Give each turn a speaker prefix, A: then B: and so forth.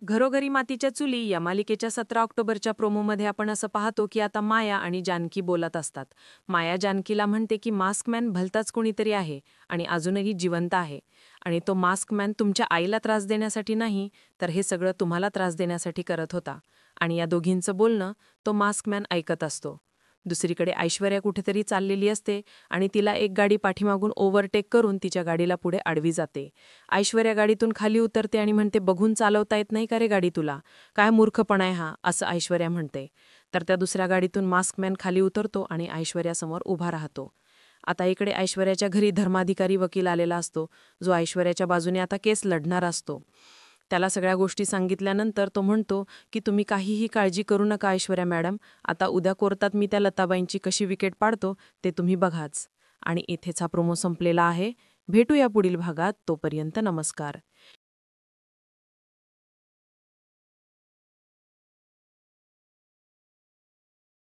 A: घरोघरी मातीच्या चुली या मालिकेच्या 17 ऑक्टोबरच्या प्रोमोमध्ये आपण असं पाहतो की आता माया आणि जानकी बोलत असतात. माया जानकीला म्हणते की मास्कमॅन भलताच कोणीतरी आहे आणि अजूनही जिवंत आहे आणि तो मास्कमॅन तुमच्या आईला त्रास देण्यासाठी नाही, तर हे सगळं तुम्हाला त्रास देण्यासाठी करत होता. आणि या दोघींचं बोलणं तो मास्कमॅन ऐकत असतो. दुसरीकडे ऐश्वर्या कुठेतरी चाललेली असते आणि तिला एक गाडी पाठीमागून ओव्हरटेक करून तिच्या गाडीला पुढे आडवी जाते. ऐश्वर्या गाडीतून खाली उतरते आणि म्हणते, बघून चालवता येत नाही का रे गाडी तुला? काय मूर्खपणा आहे हा, असं ऐश्वर्या म्हणते. तर त्या दुसऱ्या गाडीतून मास्कमॅन खाली उतरतो आणि ऐश्वर्यासमोर उभा राहतो. आता इकडे ऐश्वर्याच्या घरी धर्माधिकारी वकील आलेला असतो, जो ऐश्वर्याच्या बाजूने आता केस लढणार असतो. त्याला सगळ्या गोष्टी सांगितल्यानंतर तो म्हणतो की तुम्ही काहीही काळजी करू नका ऐश्वर्या मॅडम, आता उद्या कोर्टात मी त्या लताबाईंची कशी विकेट पाडतो ते तुम्ही बघाच. आणि इथेच हा प्रोमो संपलेला आहे. भेटूया पुढील भागात. तोपर्यंत नमस्कार.